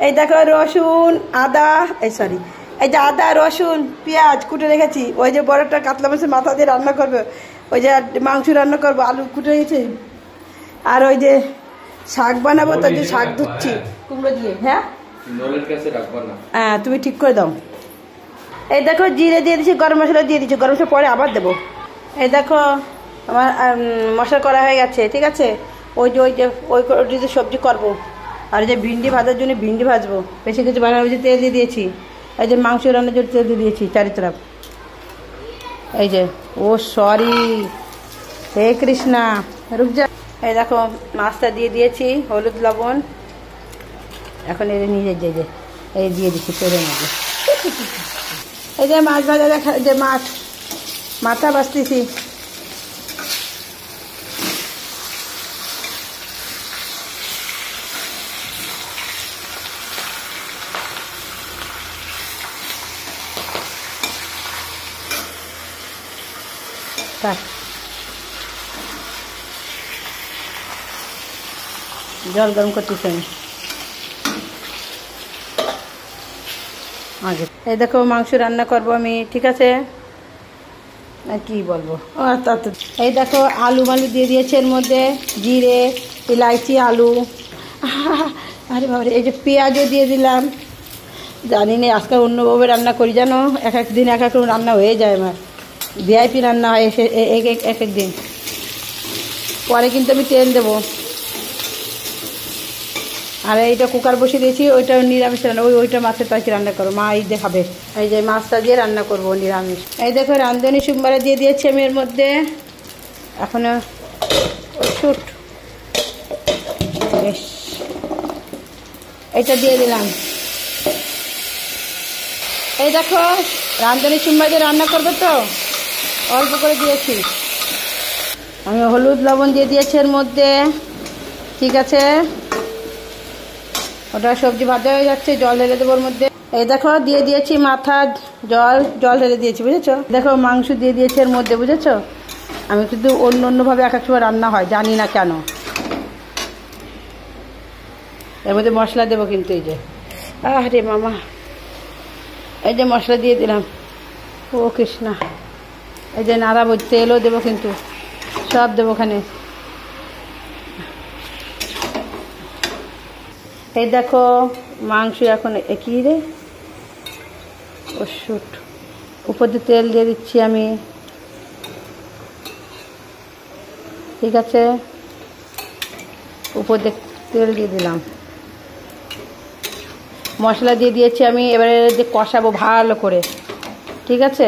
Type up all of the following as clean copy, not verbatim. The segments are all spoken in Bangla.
এই দেখো রসুন আদা সরি এই যে আদা রসুন পেঁয়াজ কুটে রেখেছি। ওই যে বড়টা কাতলা মাছের মাথা দিয়ে রান্না করবে, ওই যে মাংস রান্না করবো, আলু কুটে রেখেছি। আর ওই যে শাক বানাবো, তার যে শাক ধুচ্ছি কুমড়ো দিয়ে। হ্যাঁ হ্যাঁ তুমি ঠিক করে দাও। এই দেখো জিরে দিয়ে দিচ্ছি, গরম মশলা দিয়ে দিচ্ছি, গরম মশলা পরে আবার দেবো। এই দেখো আমার মশলা করা হয়ে গেছে, ঠিক আছে। ওই যে সবজি করবো, আর যে ভিন্ডি ভাজার জন্য ভিন্ডি ভাজবো, বেশি কিছু বানাবো। যে তেল দিয়ে দিয়েছি, এই যে মাংস রান্নার জন্য তেল দিয়ে দিয়েছি চারিতরফ। এই যে ও সরি হে কৃষ্ণা রুক যা। এই দেখো মাছটা দিয়ে দিয়েছি, হলুদ লবণ। এখন এর নিয়ে যে এই দিয়ে দিচ্ছি তেলের মধ্যে। এই যে মাছ ভাজা দেখা, যে মাথা বাছতেছি। জল গরম করতেছি আমি আগে। এই দেখো মাংস রান্না করবো আমি, ঠিক আছে। আর কি বলবো, এই দেখো আলু মালু দিয়ে দিয়েছে এর মধ্যে, জিরে ইলাইচি আলু। আরে বাবা, এই যে পেঁয়াজও দিয়ে দিলাম। জানি না আজকাল অন্যভাবে রান্না করি, জানো এক এক দিন এক এক রকম রান্না হয়ে যায়। আমার ভিআইপি রান্না হয় এক এক দিন। পরে কিন্তু আমি তেল দেবো। আর এইটা কুকার বসিয়ে দিয়েছি, ওইটা নিরামিষ রান্না, ওইটা মাছের তরকারি রান্না করবো, মা এই দেখাবে। এই যে মাছটা দিয়ে রান্না করবো নিরামিষ। এই দেখো রাঁধুনি সোমবারে দিয়ে দিয়েছি আমি এর মধ্যে। এখনো শুট বেশ, এইটা দিয়ে দিলাম। এই দেখো রাঁধুনি সোমবারে রান্না করবে তো অল্প করে দিয়েছি আমি। হলুদ লবণ দিয়ে দিয়েছি এর মধ্যে, ঠিক আছে। ওটা সবজি ভাজা হয়ে যাচ্ছে, জল ঢেলে দেবো ওর মধ্যে। এই দেখো দিয়ে দিয়েছি মাথা জল ঢেলে দিয়েছি, বুঝেছো। দেখো মাংস দিয়ে দিয়েছি এর মধ্যে, বুঝেছো। আমি কিন্তু অন্যভাবে এক এক সময় রান্না হয়, জানি না কেন। এর মধ্যে মশলা দেবো কিন্তু, এই যে আরে মামা, এই যে মশলা দিয়ে দিলাম। ও কৃষ্ণা, এই যে নাড়াবো, তেলও দেবো কিন্তু, সব দেবো ওখানে। এই দেখো মাংস এখন একই রে ও শুট, উপর দিয়ে তেল দিয়ে দিচ্ছি আমি, ঠিক আছে। উপর দিয়ে তেল দিয়ে দিলাম, মশলা দিয়ে দিয়েছি আমি। এবারে যে কষাবো ভালো করে, ঠিক আছে।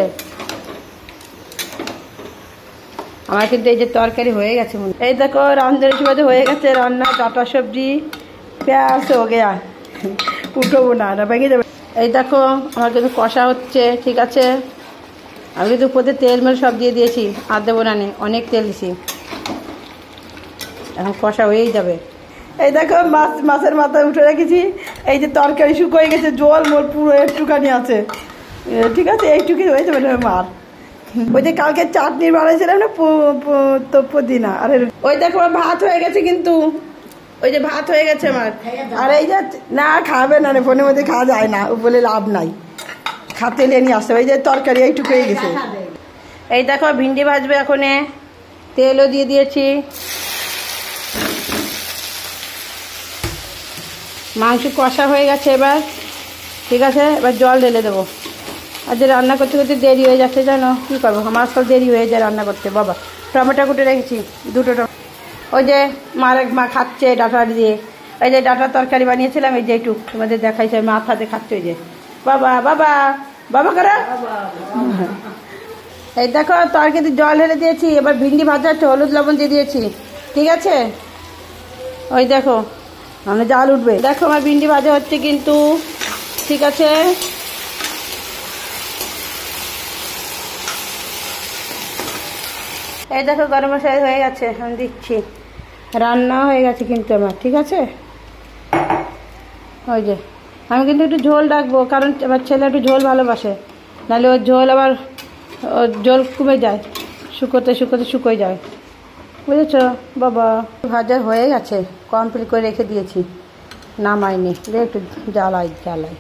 আমার কিন্তু এই যে তরকারি হয়ে গেছে। এই দেখো রাঁধুনি সোমবারে হয়ে গেছে রান্না, ডাটা সবজি প্যাঁজ হয়ে গেয়া, উঠবো না ভেঙে যাবে। এই দেখো আমার কিন্তু কষা হচ্ছে, ঠিক আছে। আমি কিন্তু উপরে তেল মেল সব দিয়ে দিয়েছি, আর দেবো না, অনেক তেল দিছি, এখন কষা হয়েই যাবে। এই দেখো মাছের মাথায় উঠে রেখেছি। এই যে তরকারি শুকিয়ে গেছে, জল মোল পুরো একটুখানি আছে, ঠিক আছে। এইটুকুই হয়ে যাবে মার। ওই যে কালকে চাটনি বানাইছিলাম না পুদিনা, আরে ওই দেখো ভাত হয়ে গেছে কিন্তু, ওই যে ভাত হয়ে গেছে আমার। আর এই যে না খাবে না, ফোনের মধ্যে খাওয়া যায় না বলে লাভ নাই, খাতে নিয়ে আসতে। ওই যে তরকারি এইটুকু হয়ে গেছে। এই দেখো ভিন্ডি ভাজবে এখন, তেলও দিয়ে দিয়েছি। মাংস কষা হয়ে গেছে এবার, ঠিক আছে। এবার জল ঢেলে দেবো। আর যে রান্না করতে করতে দেরি হয়ে যাচ্ছে, জানো কী করবো, আমার আজকাল দেরি হয়ে যায় রান্না করতে। বাবা টমেটো কুটে রেখেছি, দুটো টমেটো। ওই যে মা খাচ্ছে ডাটা দিয়ে, এই যে ডাটার তরকারি বানিয়েছিলাম, এই যে একটু তোমাদের দেখাইছে, মাথাতে খাচ্ছে। ওই যে বাবা বাবা বাবা করা। এই দেখো তরকারিতে জল ঢেলে দিয়েছি, এবার ভিন্ডি ভাজা হচ্ছে, হলুদ লবণ দিয়ে দিয়েছি, ঠিক আছে। ওই দেখো মানে জাল উঠবে। দেখো আমার ভিন্ডি ভাজা হচ্ছে কিন্তু, ঠিক আছে। এই দেখো গরম মশলা হয়ে গেছে, আমি দিচ্ছি। রান্না হয়ে গেছে কিন্তু আমার, ঠিক আছে। ওই যে আমি কিন্তু একটু ঝোল রাখবো, কারণ আমার ছেলে একটু ঝোল ভালোবাসে, নাহলে ওর ঝোল আবার ওর ঝোল কমে যায়, শুকোতে শুকোতে শুকোয় যায়, বুঝেছো বাবা। ভাজা হয়ে গেছে, কমপ্লিট করে রেখে দিয়েছি। নামাইনি দে একটু জ্বালাই জ্বালাই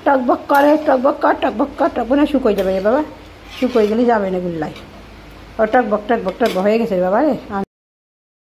টকবক করে টকবক কর টকবক না শুকোয় যাবে রে বাবা শুকোয় গেলে যাবে না গুল্লাই ও টকবক হয়ে গেছে রে বাবা রে